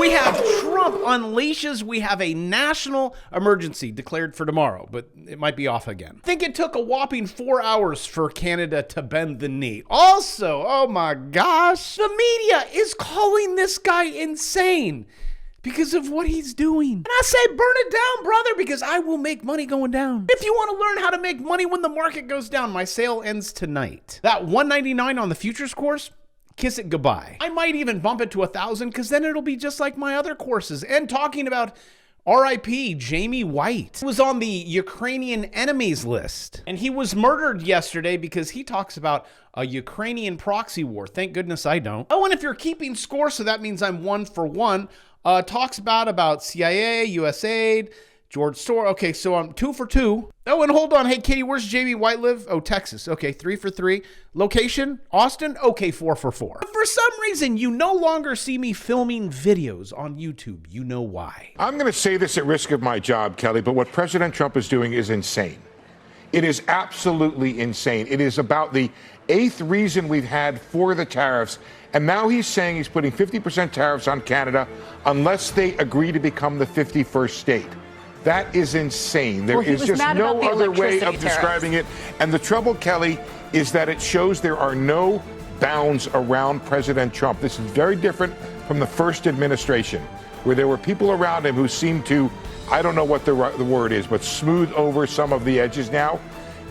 We have Trump unleashes. We have a national emergency declared for tomorrow, but it might be off again. I think it took a whopping 4 hours for Canada to bend the knee. Also, oh my gosh, the media is calling this guy insane because of what he's doing. And I say, burn it down, brother, because I will make money going down. If you want to learn how to make money when the market goes down, my sale ends tonight. That $199 on the futures course, kiss it goodbye. I might even bump it to 1,000 because then it'll be just like my other courses. And talking about RIP Jamie White, he was on the Ukrainian enemies list, and he was murdered yesterday because he talks about a Ukrainian proxy war. Thank goodness I don't. Oh, and if you're keeping score, so that means I'm 1 for 1. Talks about CIA, USAID, George Soros. Okay, so I'm 2 for 2. Oh, and hold on. Hey, Katie, where's Jamie White live? Oh, Texas. Okay, 3 for 3. Location, Austin. Okay, 4 for 4. But for some reason, you no longer see me filming videos on YouTube. You know why. I'm going to say this at risk of my job, Kelly, but what President Trump is doing is insane. It is absolutely insane. It is about the 8th reason we've had for the tariffs. And now he's saying he's putting 50% tariffs on Canada unless they agree to become the 51st state. That is insane. There is just no other way of describing it. And the trouble, Kelly, is that it shows there are no bounds around President Trump. This is very different from the first administration, where there were people around him who seemed to, I don't know what the word is, but smooth over some of the edges now.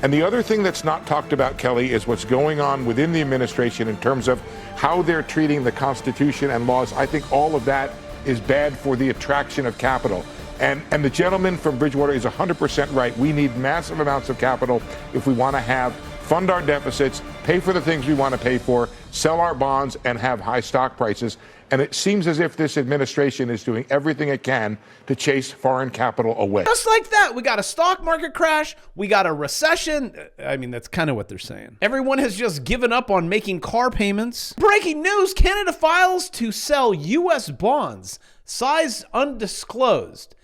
And the other thing that's not talked about, Kelly, is what's going on within the administration in terms of how they're treating the Constitution and laws. I think all of that is bad for the attraction of capital. And the gentleman from Bridgewater is 100% right. We need massive amounts of capital if we want to fund our deficits, pay for the things we want to pay for, sell our bonds, and have high stock prices. And it seems as if this administration is doing everything it can to chase foreign capital away. Just like that, we got a stock market crash, we got a recession. I mean, that's kind of what they're saying. Everyone has just given up on making car payments. Breaking news, Canada files to sell U.S. bonds, size undisclosed.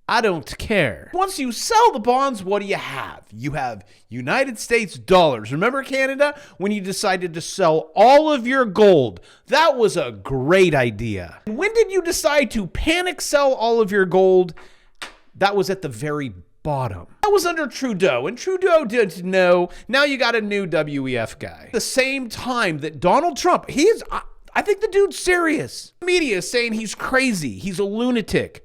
I don't care. Once you sell the bonds, what do you have? You have United States dollars. Remember, Canada, when you decided to sell all of your gold? That was a great idea. And when did you decide to panic sell all of your gold? That was at the very bottom. That was under Trudeau, and Trudeau didn't know. Now you got a new WEF guy. At the same time that Donald Trump, I think the dude's serious. The media is saying he's crazy. He's a lunatic.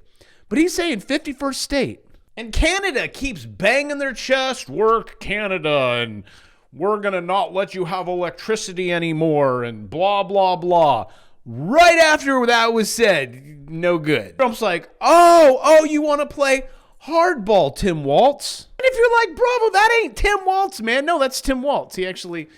But he's saying 51st state. And Canada keeps banging their chest, we're Canada, and we're going to not let you have electricity anymore, and blah, blah, blah. Right after that was said, no good. Trump's like, oh, you want to play hardball, Tim Walz? And if you're like, bravo, that ain't Tim Walz, man. No, that's Tim Walz. He actually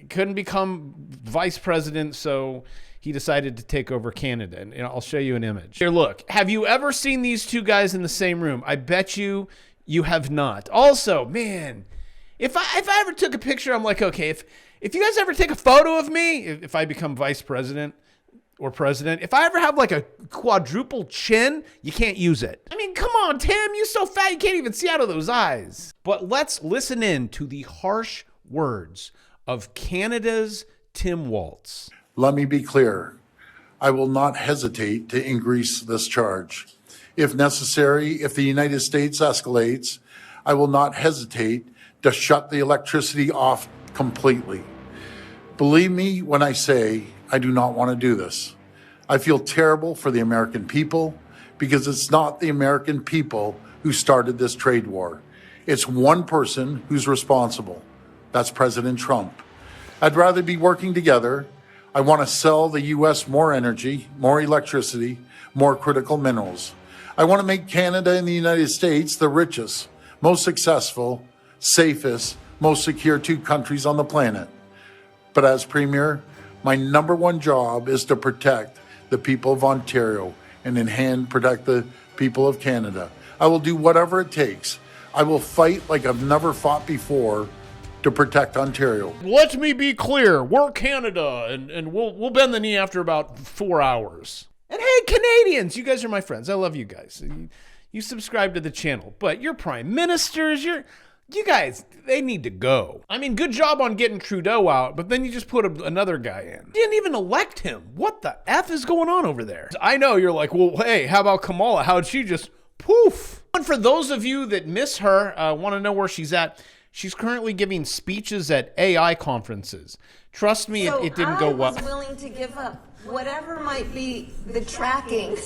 couldn't become vice president, so he decided to take over Canada. And I'll show you an image. Here, look. Have you ever seen these two guys in the same room? I bet you have not. Also, man, if I ever took a picture, I'm like, okay, if you guys ever take a photo of me, if I become vice president or president, if I ever have like a quadruple chin, you can't use it. I mean, come on, Tim, you're so fat you can't even see out of those eyes. But let's listen in to the harsh words of Canada's Tim Walz. Let me be clear. I will not hesitate to increase this charge. If necessary, if the United States escalates, I will not hesitate to shut the electricity off completely. Believe me when I say I do not want to do this. I feel terrible for the American people because it's not the American people who started this trade war. It's one person who's responsible. That's President Trump. I'd rather be working together. I want to sell the U.S. more energy, more electricity, more critical minerals. I want to make Canada and the United States the richest, most successful, safest, most secure two countries on the planet. But as Premier, my number one job is to protect the people of Ontario and in hand protect the people of Canada. I will do whatever it takes. I will fight like I've never fought before to protect Ontario. Let me be clear, we're Canada, and we'll bend the knee after about 4 hours. And hey, Canadians, you guys are my friends. I love you guys. You subscribe to the channel, but you're prime ministers, You guys, they need to go. I mean, good job on getting Trudeau out, but then you just put another guy in. You didn't even elect him. What the F is going on over there? I know you're like, well, hey, how about Kamala? How'd she just poof? And for those of you that miss her, want to know where she's at, she's currently giving speeches at AI conferences. Trust me, it didn't go well. I was willing to give up whatever might be the tracking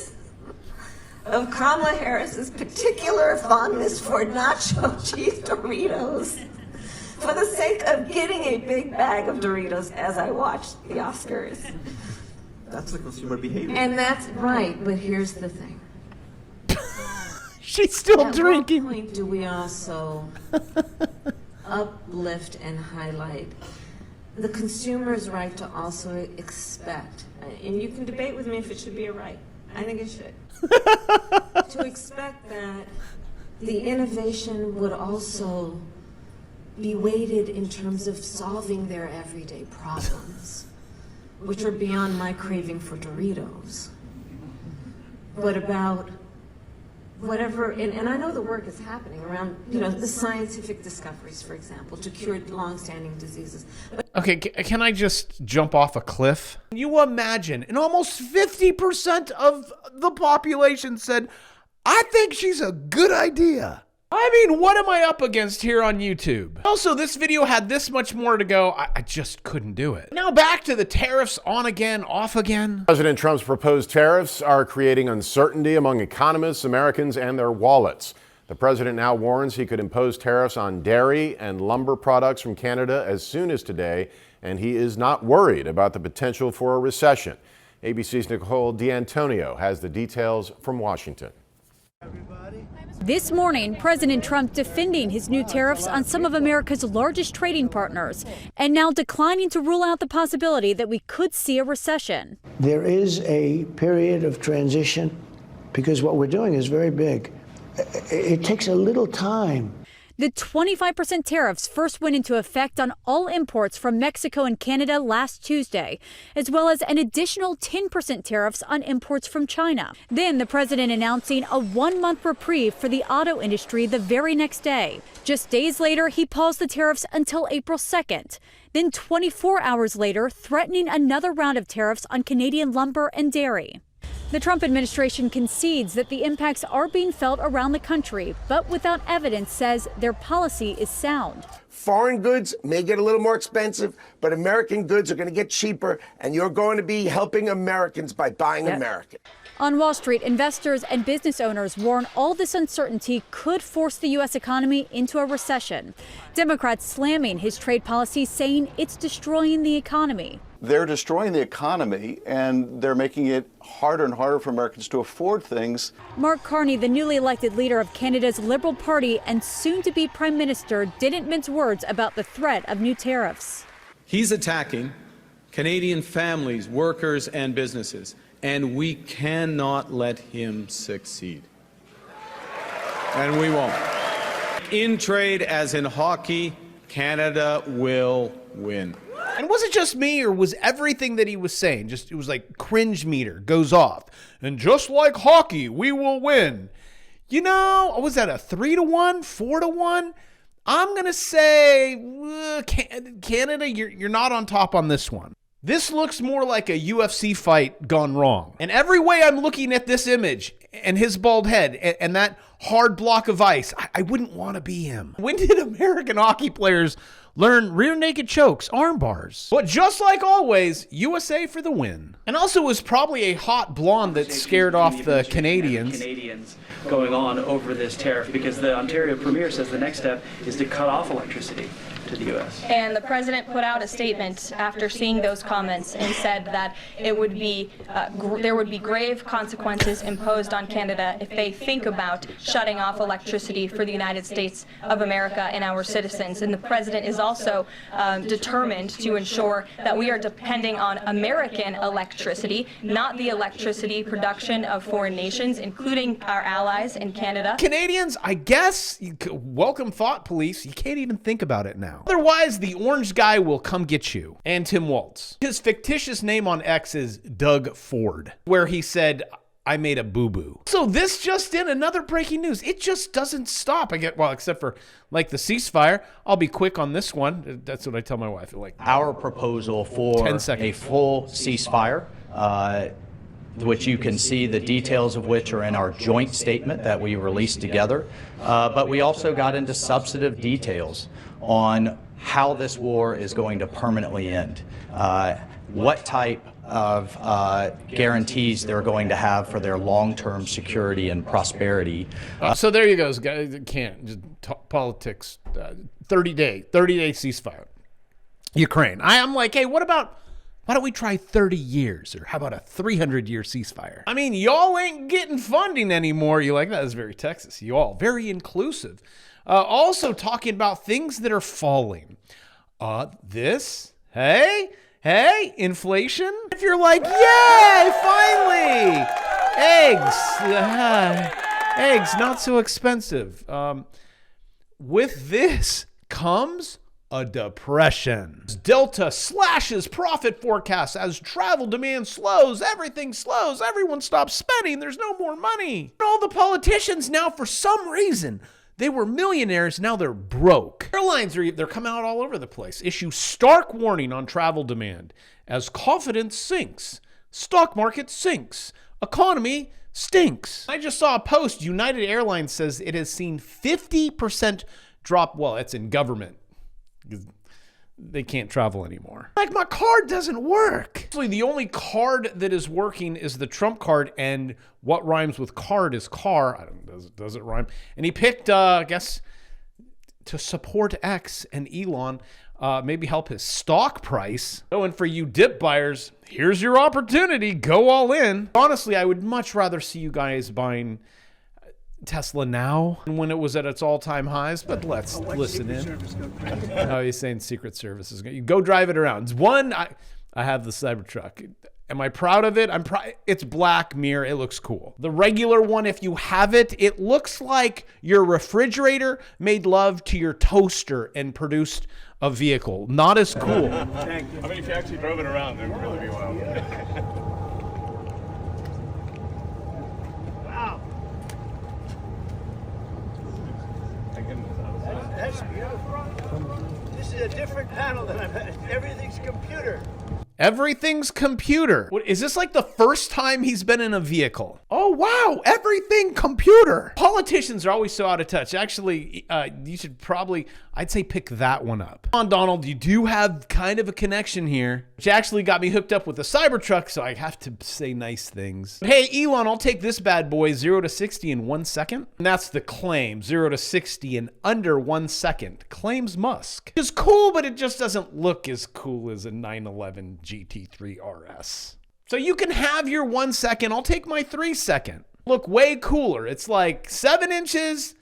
of Kamala Harris's particular fondness for nacho cheese Doritos for the sake of getting a big bag of Doritos as I watched the Oscars. That's the consumer behavior. And that's right, but here's the thing. She's still drinking. At what point do we also uplift and highlight the consumer's right to also expect, and you can debate with me if it should be a right. I think it should. To expect that the innovation would also be weighted in terms of solving their everyday problems, which are beyond my craving for Doritos, but about whatever, and I know the work is happening around, the scientific discoveries, for example, to cure long-standing diseases. Okay, can I just jump off a cliff? Can you imagine, and almost 50% of the population said, I think she's a good idea. I mean, what am I up against here on YouTube? Also, this video had this much more to go. I just couldn't do it. Now back to the tariffs, on again, off again. President Trump's proposed tariffs are creating uncertainty among economists, Americans, and their wallets. The president now warns he could impose tariffs on dairy and lumber products from Canada as soon as today, and he is not worried about the potential for a recession. ABC's Nicole D'Antonio has the details from Washington. This morning, President Trump defending his new tariffs on some of America's largest trading partners, and now declining to rule out the possibility that we could see a recession. There is a period of transition because what we're doing is very big. It takes a little time. The 25% tariffs first went into effect on all imports from Mexico and Canada last Tuesday, as well as an additional 10% tariffs on imports from China. Then the president announcing a 1-month reprieve for the auto industry the very next day. Just days later, he paused the tariffs until April 2nd. Then 24 hours later, threatening another round of tariffs on Canadian lumber and dairy. The Trump administration concedes that the impacts are being felt around the country, but without evidence says their policy is sound. Foreign goods may get a little more expensive, but American goods are going to get cheaper, and you're going to be helping Americans by buying American. On Wall Street, investors and business owners warn all this uncertainty could force the U.S. economy into a recession. Democrats slamming his trade policy, saying it's destroying the economy. They're destroying the economy, and they're making it harder and harder for Americans to afford things. Mark Carney, the newly elected leader of Canada's Liberal Party and soon-to-be Prime Minister, didn't mince words about the threat of new tariffs. He's attacking Canadian families, workers, and businesses, and we cannot let him succeed. And we won't. In trade, as in hockey, Canada will win. And was it just me, or was everything that he was saying just, it was like cringe meter goes off, and just like hockey, we will win? You know, was that a 3-1, 4-1? I'm gonna say Canada, you're not on top on this one. This looks more like a UFC fight gone wrong. And every way I'm looking at this image and his bald head and that hard block of ice, I wouldn't want to be him. When did American hockey players learn rear naked chokes, arm bars? But just like always, USA for the win. And also it was probably a hot blonde that scared off the Canadians. Going on over this tariff, because the Ontario Premier says the next step is to cut off electricity to the U.S. And the president put out a statement after seeing those comments and said that it would be there would be grave consequences imposed on Canada if they think about shutting off electricity for the United States of America and our citizens. And the president is also determined to ensure that we are depending on American electricity, not the electricity production of foreign nations, including our allies in Canada. Canadians, I guess, welcome thought police. You can't even think about it now. Otherwise, the orange guy will come get you. And Tim Walz. His fictitious name on X is Doug Ford, where he said, I made a boo-boo. So this just in, another breaking news. It just doesn't stop. Well, except for like the ceasefire. I'll be quick on this one. That's what I tell my wife. Like our proposal for a full ceasefire, which you can see the details of which are in our joint statement that we released together. But we also got into substantive details on how this war is going to permanently end. What type of guarantees they're going to have for their long-term security and prosperity. So there you go, guys. Can't just politics. 30-day ceasefire. Ukraine. I'm like, hey, why don't we try 30 years? Or how about a 300-year ceasefire? I mean, y'all ain't getting funding anymore. You like that? That's very Texas. Y'all, very inclusive. Also talking about things that are falling. Hey, inflation. If you're like, yay, finally, eggs, not so expensive. With this comes a depression. Delta slashes profit forecasts as travel demand slows. Everything slows. Everyone stops spending. There's no more money. All the politicians now, for some reason, they were millionaires, now they're broke. Airlines they're coming out all over the place. Issue stark warning on travel demand as confidence sinks. Stock market sinks. Economy stinks. I just saw a post. United Airlines says it has seen 50% drop. Well, it's in government. They can't travel anymore. Like, my card doesn't work. Actually, the only card that is working is the Trump card, and what rhymes with card is car. I don't know, does it rhyme? And he picked, I guess, to support X and Elon, maybe help his stock price. Oh, and for you dip buyers, here's your opportunity. Go all in. Honestly, I would much rather see you guys buying Tesla now when it was at its all-time highs, but let's listen in. Oh, he's saying Secret Service is going to go drive it around. One, I have the Cybertruck. Am I proud of it? It's black mirror. It looks cool. The regular one, if you have it, it looks like your refrigerator made love to your toaster and produced a vehicle. Not as cool. Thank you. I mean, if you actually drove it around, it would really be wild. Wow. That's beautiful. This is a different panel than I've had. Everything's computer. Everything's computer. What, is this like the first time he's been in a vehicle? Oh, wow. Everything computer. Politicians are always so out of touch. Actually, you should probably, I'd say, pick that one up. Come on, Donald, you do have kind of a connection here, which actually got me hooked up with the Cybertruck, so I have to say nice things. Hey, Elon, I'll take this bad boy, 0 to 60 in 1 second. And that's the claim, 0 to 60 in under 1 second. Claims Musk. It's cool, but it just doesn't look as cool as a 911 GT3 RS. So you can have your 1 second. I'll take my 3 second. Look way cooler. It's like 7 inches,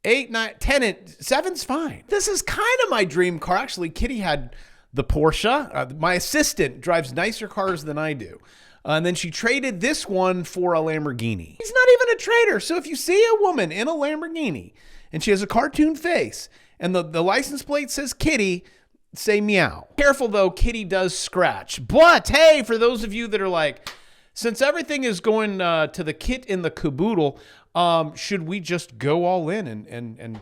8, 9, 10 inches. 7's fine. This is kind of my dream car. Actually, Kitty had the Porsche. My assistant drives nicer cars than I do. And then she traded this one for a Lamborghini. He's not even a trader. So if you see a woman in a Lamborghini and she has a cartoon face and the license plate says Kitty, say meow. Careful though, Kitty does scratch. But hey, for those of you that are like, since everything is going to the kit in the caboodle, should we just go all in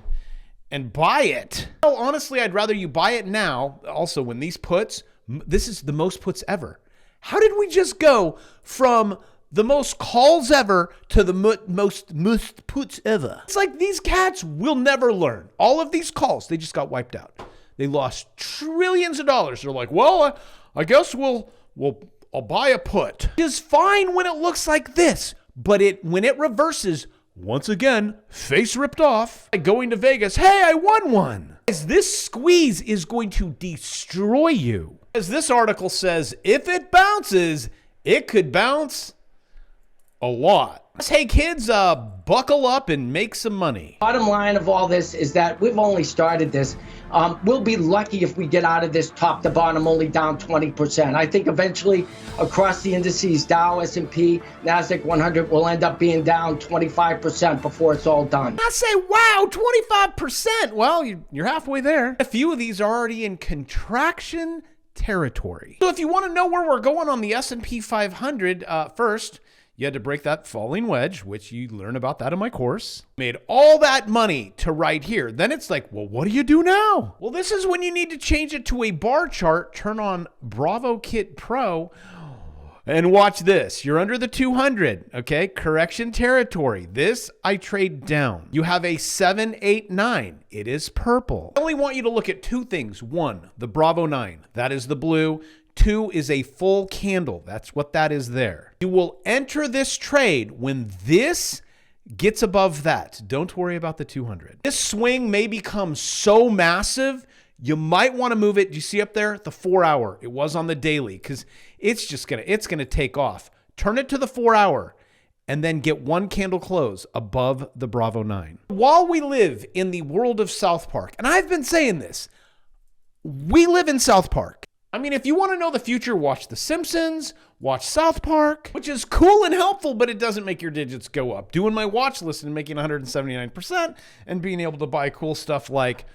and buy it? Well, honestly, I'd rather you buy it now. Also, when these puts, this is the most puts ever. How did we just go from the most calls ever to the most puts ever? It's like these cats will never learn. All of these calls, they just got wiped out. They lost trillions of dollars. They're like, well, I guess I'll buy a put. It's fine when it looks like this, but when it reverses, once again, face ripped off. Going to Vegas, hey, I won one. This squeeze is going to destroy you. As this article says, if it bounces, it could bounce a lot. Hey kids, buckle up and make some money. Bottom line of all this is that we've only started this. We'll be lucky if we get out of this top to bottom only down 20%. I think eventually across the indices, Dow, S&P, NASDAQ 100 will end up being down 25% before it's all done. I say, wow, 25%. Well, you're halfway there. A few of these are already in contraction territory. So if you want to know where we're going on the S&P 500, first, You had to break that falling wedge, which you learn about that in my course. Made all that money to right here. Then it's like, well, what do you do now? Well, this is when you need to change it to a bar chart, turn on Bravo Kit Pro, and watch this. You're under the 200, okay? Correction territory. This I trade down. You have a 789. It is purple. I only want you to look at two things. One, the Bravo 9. That is the blue. 2 is a full candle. That's what that is there. You will enter this trade when this gets above that. Don't worry about the 200. This swing may become so massive, you might want to move it. Do you see up there? The 4 hour. It was on the daily because it's gonna take off. Turn it to the 4 hour and then get one candle close above the Bravo 9. While we live in the world of South Park, and I've been saying this, we live in South Park. I mean, if you want to know the future, watch The Simpsons, watch South Park, which is cool and helpful, but it doesn't make your digits go up. Doing my watch list and making 179% and being able to buy cool stuff like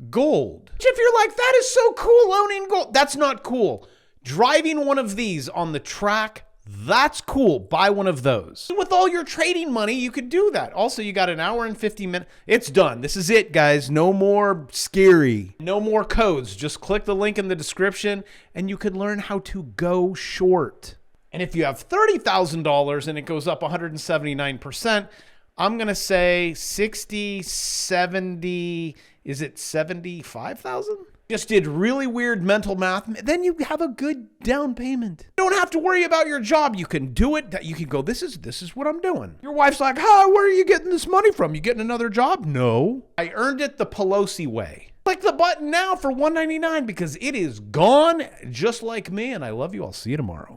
gold. Which if you're like, that is so cool owning gold. That's not cool. Driving one of these on the track, that's cool. Buy one of those. With all your trading money, you could do that. Also, you got an hour and 50 minutes. It's done. This is it, guys. No more scary. No more codes. Just click the link in the description and you could learn how to go short. And if you have $30,000 and it goes up 179%, I'm going to say 60, 70, is it 75,000? Just did really weird mental math, then you have a good down payment. You don't have to worry about your job. You can do it. You can go, this is what I'm doing. Your wife's like, where are you getting this money from? You getting another job? No. I earned it the Pelosi way. Click the button now for $199 because it is gone just like me, and I love you. I'll see you tomorrow.